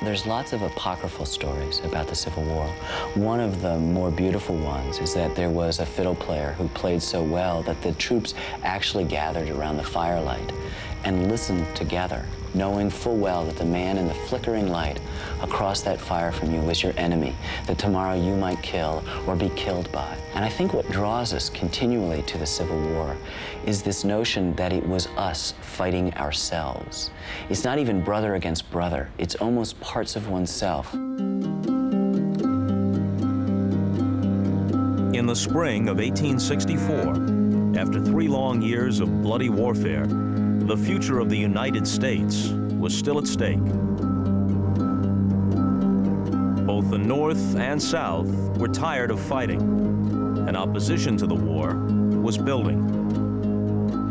There's lots of apocryphal stories about the Civil War. One of the more beautiful ones is that there was a fiddle player who played so well that the troops actually gathered around the firelight and listened together, knowing full well that the man in the flickering light across that fire from you was your enemy, that tomorrow you might kill or be killed by. And I think what draws us continually to the Civil War is this notion that it was us fighting ourselves. It's not even brother against brother. It's almost parts of oneself. In the spring of 1864, after 3 long years of bloody warfare, the future of the United States was still at stake. Both the North and South were tired of fighting, and opposition to the war was building.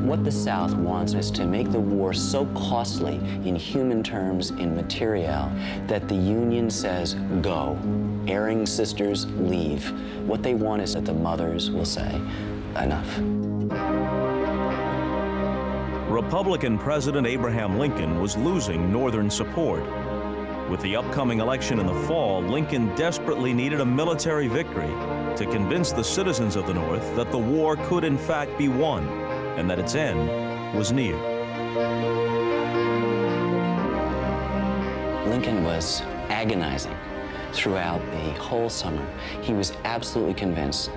What the South wants is to make the war so costly in human terms, in material, that the Union says, go. Erring sisters, leave. What they want is that the mothers will say, enough. Republican President Abraham Lincoln was losing Northern support. With the upcoming election in the fall, Lincoln desperately needed a military victory to convince the citizens of the North that the war could in fact be won and that its end was near. Lincoln was agonizing throughout the whole summer. He was absolutely convinced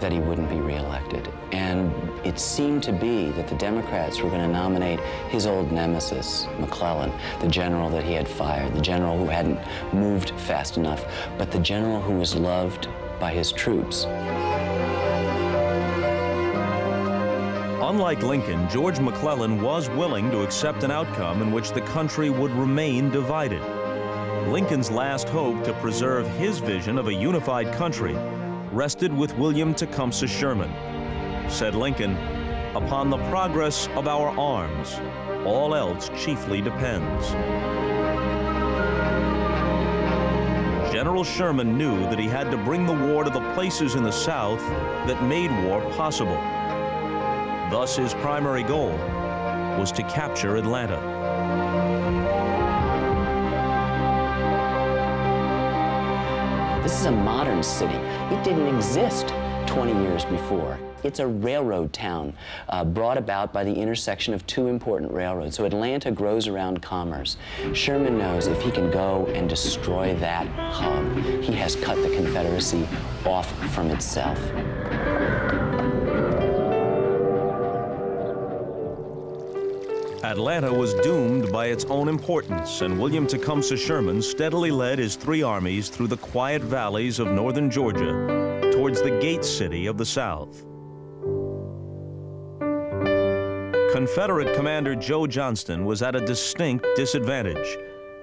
that he wouldn't be reelected. And it seemed to be that the Democrats were going to nominate his old nemesis, McClellan, the general that he had fired, the general who hadn't moved fast enough, but the general who was loved by his troops. Unlike Lincoln, George McClellan was willing to accept an outcome in which the country would remain divided. Lincoln's last hope to preserve his vision of a unified country rested with William Tecumseh Sherman. Said Lincoln, "Upon the progress of our arms, all else chiefly depends." General Sherman knew that he had to bring the war to the places in the South that made war possible. Thus, his primary goal was to capture Atlanta. This is a modern city. It didn't exist 20 years before. It's a railroad town brought about by the intersection of 2 important railroads. So Atlanta grows around commerce. Sherman knows if he can go and destroy that hub, he has cut the Confederacy off from itself. Atlanta was doomed by its own importance, and William Tecumseh Sherman steadily led his 3 armies through the quiet valleys of northern Georgia towards the gate city of the South. Confederate Commander Joe Johnston was at a distinct disadvantage,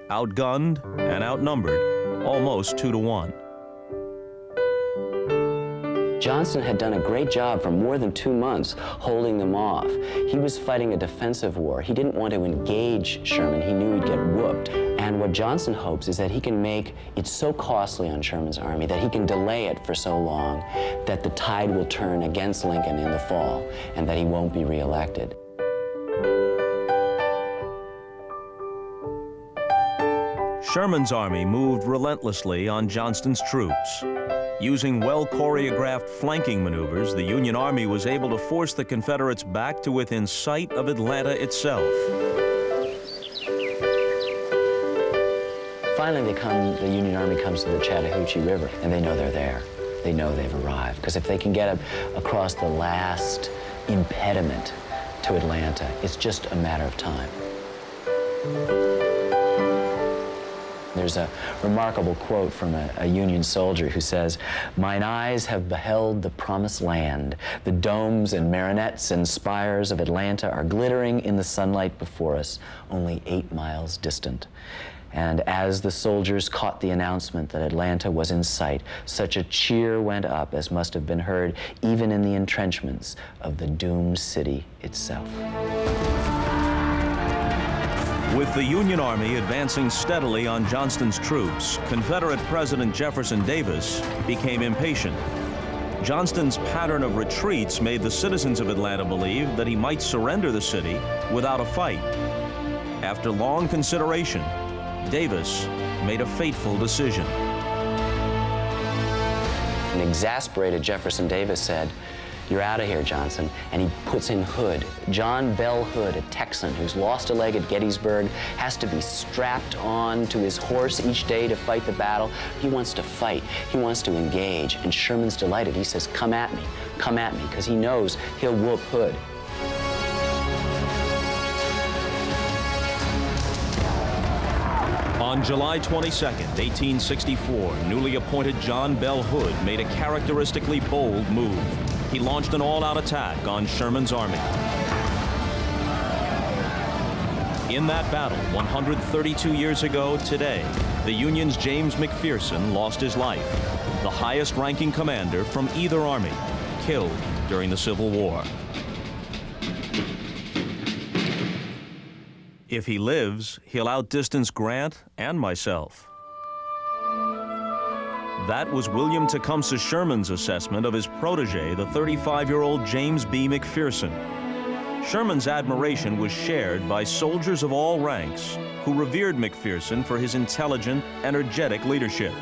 outgunned and outnumbered almost 2 to 1. Johnston had done a great job for more than 2 months holding them off. He was fighting a defensive war. He didn't want to engage Sherman. He knew he'd get whooped. And what Johnston hopes is that he can make it so costly on Sherman's army that he can delay it for so long that the tide will turn against Lincoln in the fall and that he won't be reelected. Sherman's army moved relentlessly on Johnston's troops. Using well-choreographed flanking maneuvers, the Union Army was able to force the Confederates back to within sight of Atlanta itself. Finally, the Union Army comes to the Chattahoochee River, and they know they're there. They know they've arrived, because if they can get across the last impediment to Atlanta, it's just a matter of time. There's a remarkable quote from a Union soldier who says, "Mine eyes have beheld the promised land. The domes and minarets and spires of Atlanta are glittering in the sunlight before us, only 8 miles distant." And as the soldiers caught the announcement that Atlanta was in sight, such a cheer went up as must have been heard even in the entrenchments of the doomed city itself. With the Union Army advancing steadily on Johnston's troops, Confederate President Jefferson Davis became impatient. Johnston's pattern of retreats made the citizens of Atlanta believe that he might surrender the city without a fight. After long consideration, Davis made a fateful decision. An exasperated Jefferson Davis said, "You're out of here, Johnson." And he puts in Hood. John Bell Hood, a Texan who's lost a leg at Gettysburg, has to be strapped on to his horse each day to fight the battle. He wants to fight. He wants to engage. And Sherman's delighted. He says, come at me, because he knows he'll whoop Hood. On July 22nd, 1864, newly appointed John Bell Hood made a characteristically bold move. He launched an all-out attack on Sherman's army. In that battle, 132 years ago today, the Union's James McPherson lost his life, the highest-ranking commander from either army, killed during the Civil War. If he lives, he'll outdistance Grant and myself. That was William Tecumseh Sherman's assessment of his protege, the 35-year-old James B. McPherson. Sherman's admiration was shared by soldiers of all ranks who revered McPherson for his intelligent, energetic leadership.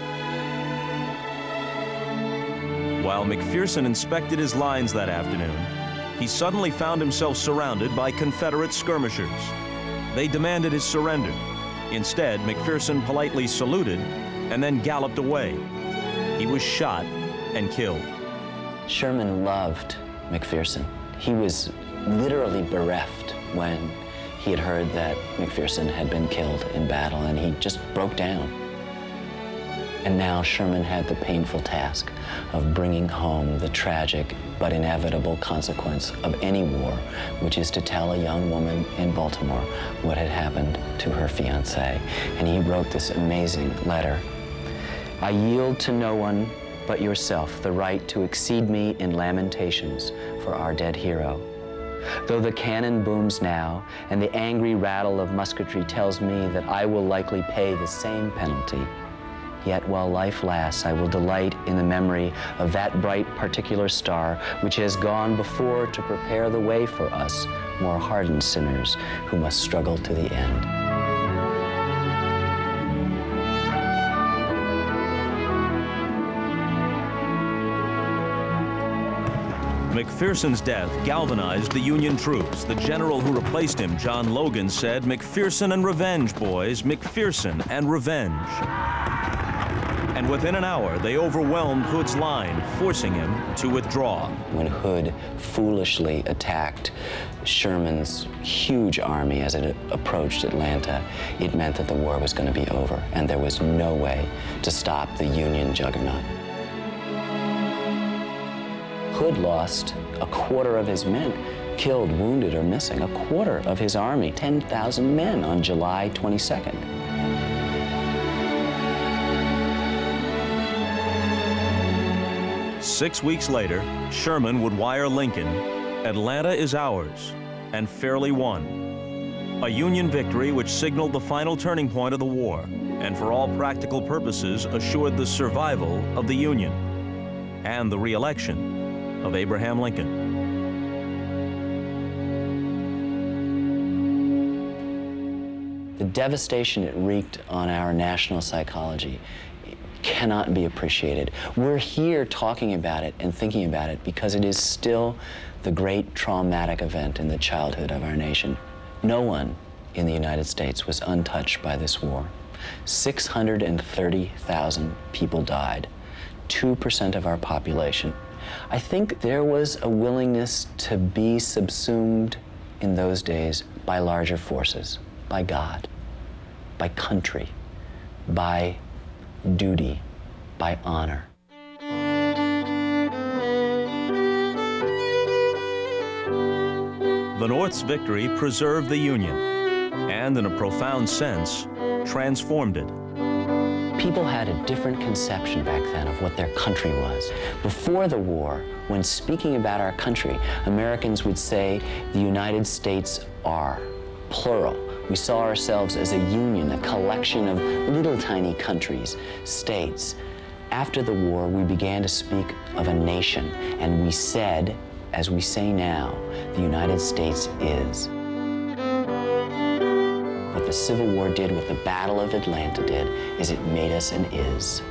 While McPherson inspected his lines that afternoon, he suddenly found himself surrounded by Confederate skirmishers. They demanded his surrender. Instead, McPherson politely saluted and then galloped away. He was shot and killed. Sherman loved McPherson. He was literally bereft when he had heard that McPherson had been killed in battle, and he just broke down. And now Sherman had the painful task of bringing home the tragic but inevitable consequence of any war, which is to tell a young woman in Baltimore what had happened to her fiancé. And he wrote this amazing letter. "I yield to no one but yourself the right to exceed me in lamentations for our dead hero. Though the cannon booms now, and the angry rattle of musketry tells me that I will likely pay the same penalty, yet while life lasts, I will delight in the memory of that bright particular star which has gone before to prepare the way for us, more hardened sinners who must struggle to the end." McPherson's death galvanized the Union troops. The general who replaced him, John Logan, said, "McPherson and revenge, boys, McPherson and revenge." And within an hour, they overwhelmed Hood's line, forcing him to withdraw. When Hood foolishly attacked Sherman's huge army as it approached Atlanta, it meant that the war was going to be over, and there was no way to stop the Union juggernaut. Hood lost a quarter of his men, killed, wounded, or missing. A quarter of his army, 10,000 men, on July 22nd. Six weeks later, Sherman would wire Lincoln, "Atlanta is ours," and fairly won. A Union victory which signaled the final turning point of the war, and for all practical purposes assured the survival of the Union and the re-election of Abraham Lincoln. The devastation it wreaked on our national psychology cannot be appreciated. We're here talking about it and thinking about it because it is still the great traumatic event in the childhood of our nation. No one in the United States was untouched by this war. 630,000 people died, 2% of our population. I think there was a willingness to be subsumed in those days by larger forces, by God, by country, by duty, by honor. The North's victory preserved the Union and, in a profound sense, transformed it. People had a different conception back then of what their country was. Before the war, when speaking about our country, Americans would say the United States are, plural. We saw ourselves as a union, a collection of little tiny countries, states. After the war, we began to speak of a nation, and we said, as we say now, the United States is. But the Civil War did, what the Battle of Atlanta did, is it made us an is.